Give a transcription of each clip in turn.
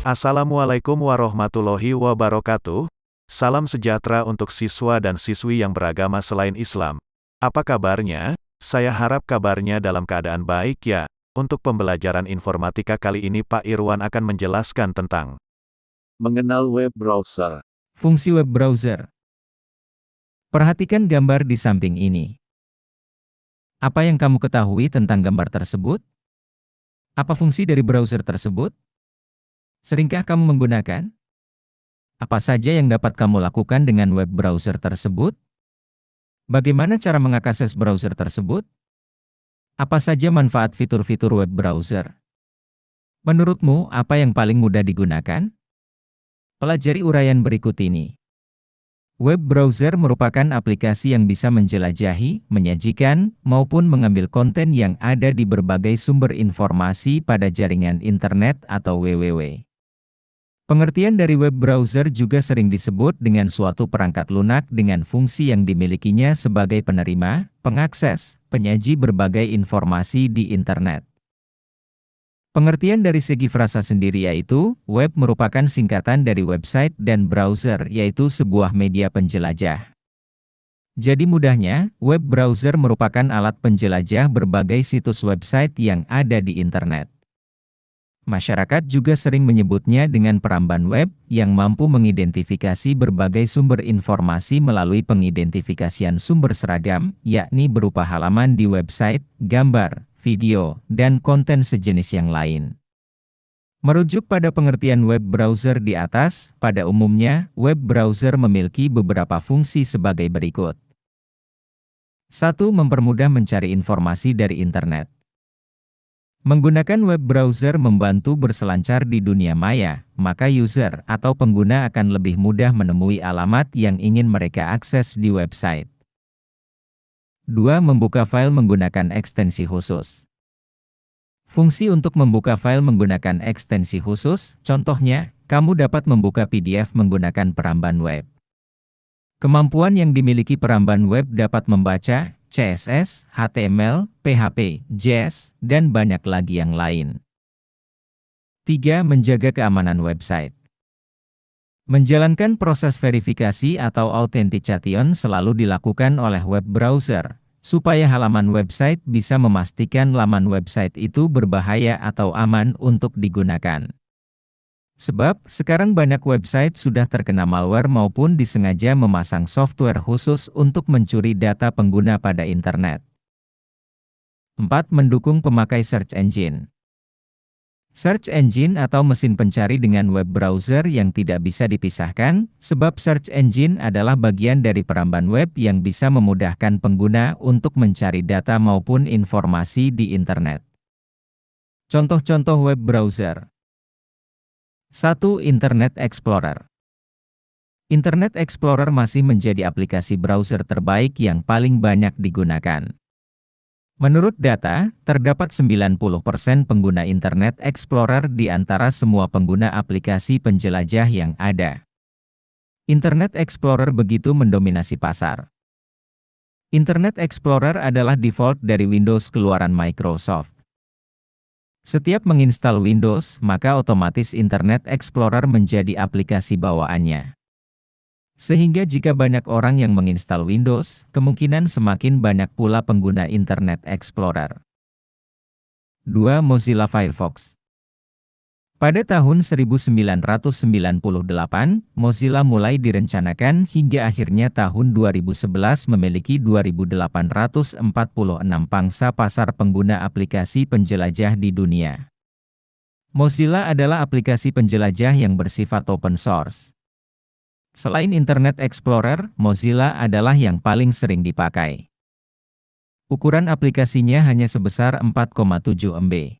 Assalamualaikum warahmatullahi wabarakatuh. Salam sejahtera untuk siswa dan siswi yang beragama selain Islam. Apa kabarnya? Saya harap kabarnya dalam keadaan baik ya. Untuk pembelajaran informatika kali ini Pak Irwan akan menjelaskan tentang Mengenal web browser. Fungsi web browser. Perhatikan gambar di samping ini. Apa yang kamu ketahui tentang gambar tersebut? Apa fungsi dari browser tersebut? Seringkah kamu menggunakan? Apa saja yang dapat kamu lakukan dengan web browser tersebut? Bagaimana cara mengakses browser tersebut? Apa saja manfaat fitur-fitur web browser? Menurutmu, apa yang paling mudah digunakan? Pelajari uraian berikut ini. Web browser merupakan aplikasi yang bisa menjelajahi, menyajikan, maupun mengambil konten yang ada di berbagai sumber informasi pada jaringan internet atau www. Pengertian dari web browser juga sering disebut dengan suatu perangkat lunak dengan fungsi yang dimilikinya sebagai penerima, pengakses, penyaji berbagai informasi di internet. Pengertian dari segi frasa sendiri yaitu, web merupakan singkatan dari website dan browser yaitu sebuah media penjelajah. Jadi mudahnya, web browser merupakan alat penjelajah berbagai situs website yang ada di internet. Masyarakat juga sering menyebutnya dengan peramban web, yang mampu mengidentifikasi berbagai sumber informasi melalui pengidentifikasian sumber seragam, yakni berupa halaman di website, gambar, video, dan konten sejenis yang lain. Merujuk pada pengertian web browser di atas, pada umumnya, web browser memiliki beberapa fungsi sebagai berikut. 1. Mempermudah mencari informasi dari internet. Menggunakan web browser membantu berselancar di dunia maya, maka user atau pengguna akan lebih mudah menemui alamat yang ingin mereka akses di website. 2. Membuka file menggunakan ekstensi khusus. Fungsi untuk membuka file menggunakan ekstensi khusus, contohnya, kamu dapat membuka PDF menggunakan peramban web. Kemampuan yang dimiliki peramban web dapat membaca CSS, HTML, PHP, JS, dan banyak lagi yang lain. 3. Menjaga keamanan website. Menjalankan proses verifikasi atau authentication selalu dilakukan oleh web browser, supaya halaman website bisa memastikan laman website itu berbahaya atau aman untuk digunakan. Sebab, sekarang banyak website sudah terkena malware maupun disengaja memasang software khusus untuk mencuri data pengguna pada internet. 4. Mendukung pemakai search engine. Search engine atau mesin pencari dengan web browser yang tidak bisa dipisahkan, sebab search engine adalah bagian dari peramban web yang bisa memudahkan pengguna untuk mencari data maupun informasi di internet. Contoh-contoh web browser. 1. Internet Explorer. Internet Explorer masih menjadi aplikasi browser terbaik yang paling banyak digunakan. Menurut data, terdapat 90% pengguna Internet Explorer di antara semua pengguna aplikasi penjelajah yang ada. Internet Explorer begitu mendominasi pasar. Internet Explorer adalah default dari Windows keluaran Microsoft. Setiap menginstal Windows, maka otomatis Internet Explorer menjadi aplikasi bawaannya. Sehingga jika banyak orang yang menginstal Windows, kemungkinan semakin banyak pula pengguna Internet Explorer. 2. Mozilla Firefox. Pada tahun 1998, Mozilla mulai direncanakan hingga akhirnya tahun 2011 memiliki 2.846 pangsa pasar pengguna aplikasi penjelajah di dunia. Mozilla adalah aplikasi penjelajah yang bersifat open source. Selain Internet Explorer, Mozilla adalah yang paling sering dipakai. Ukuran aplikasinya hanya sebesar 4,7 MB.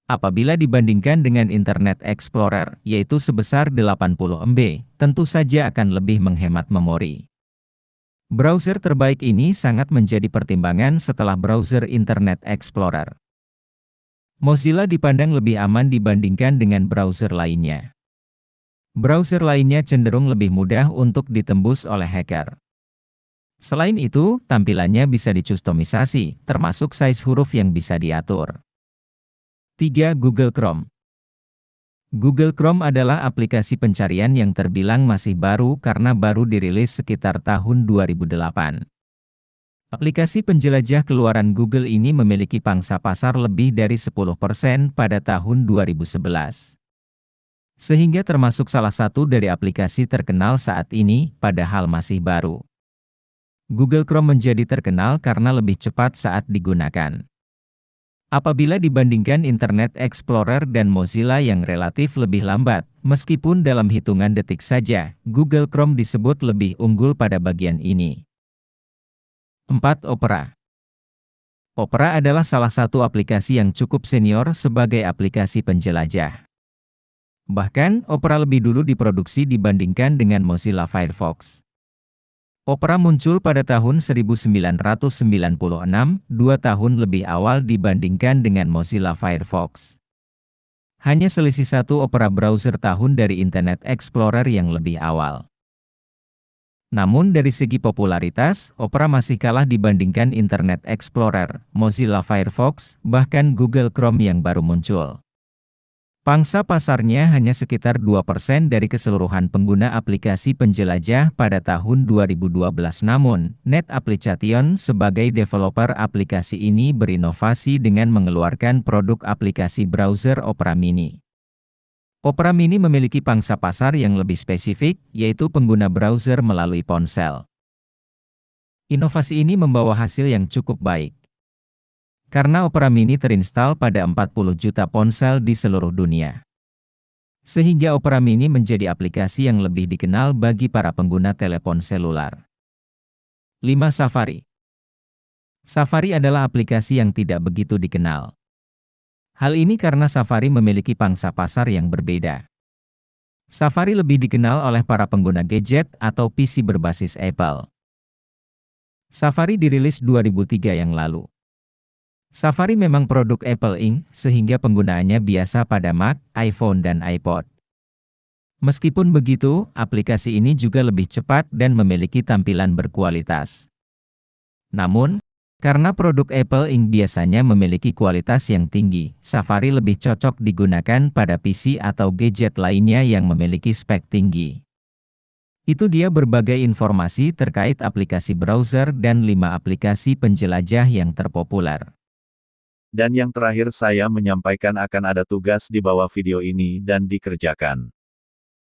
Apabila dibandingkan dengan Internet Explorer, yaitu sebesar 80 MB, tentu saja akan lebih menghemat memori. Browser terbaik ini sangat menjadi pertimbangan setelah browser Internet Explorer. Mozilla dipandang lebih aman dibandingkan dengan browser lainnya. Browser lainnya cenderung lebih mudah untuk ditembus oleh hacker. Selain itu, tampilannya bisa dicustomisasi, termasuk size huruf yang bisa diatur. 3. Google Chrome. Google Chrome adalah aplikasi pencarian yang terbilang masih baru karena baru dirilis sekitar tahun 2008. Aplikasi penjelajah keluaran Google ini memiliki pangsa pasar lebih dari 10% pada tahun 2011. Sehingga termasuk salah satu dari aplikasi terkenal saat ini, padahal masih baru. Google Chrome menjadi terkenal karena lebih cepat saat digunakan. Apabila dibandingkan Internet Explorer dan Mozilla yang relatif lebih lambat, meskipun dalam hitungan detik saja, Google Chrome disebut lebih unggul pada bagian ini. 4. Opera. Opera adalah salah satu aplikasi yang cukup senior sebagai aplikasi penjelajah. Bahkan, Opera lebih dulu diproduksi dibandingkan dengan Mozilla Firefox. Opera muncul pada tahun 1996, 2 tahun lebih awal dibandingkan dengan Mozilla Firefox. Hanya selisih satu Opera browser tahun dari Internet Explorer yang lebih awal. Namun dari segi popularitas, Opera masih kalah dibandingkan Internet Explorer, Mozilla Firefox, bahkan Google Chrome yang baru muncul. Pangsa pasarnya hanya sekitar 2% dari keseluruhan pengguna aplikasi penjelajah pada tahun 2012. Namun, NetApplication sebagai developer aplikasi ini berinovasi dengan mengeluarkan produk aplikasi browser Opera Mini. Opera Mini memiliki pangsa pasar yang lebih spesifik, yaitu pengguna browser melalui ponsel. Inovasi ini membawa hasil yang cukup baik. Karena Opera Mini terinstal pada 40 juta ponsel di seluruh dunia. Sehingga Opera Mini menjadi aplikasi yang lebih dikenal bagi para pengguna telepon seluler. 5. Safari. Safari adalah aplikasi yang tidak begitu dikenal. Hal ini karena Safari memiliki pangsa pasar yang berbeda. Safari lebih dikenal oleh para pengguna gadget atau PC berbasis Apple. Safari dirilis 2003 yang lalu. Safari memang produk Apple Inc., sehingga penggunaannya biasa pada Mac, iPhone dan iPod. Meskipun begitu, aplikasi ini juga lebih cepat dan memiliki tampilan berkualitas. Namun, karena produk Apple Inc. biasanya memiliki kualitas yang tinggi, Safari lebih cocok digunakan pada PC atau gadget lainnya yang memiliki spek tinggi. Itu dia berbagai informasi terkait aplikasi browser dan 5 aplikasi penjelajah yang terpopuler. Dan yang terakhir saya menyampaikan akan ada tugas di bawah video ini dan dikerjakan.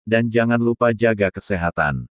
Dan jangan lupa jaga kesehatan.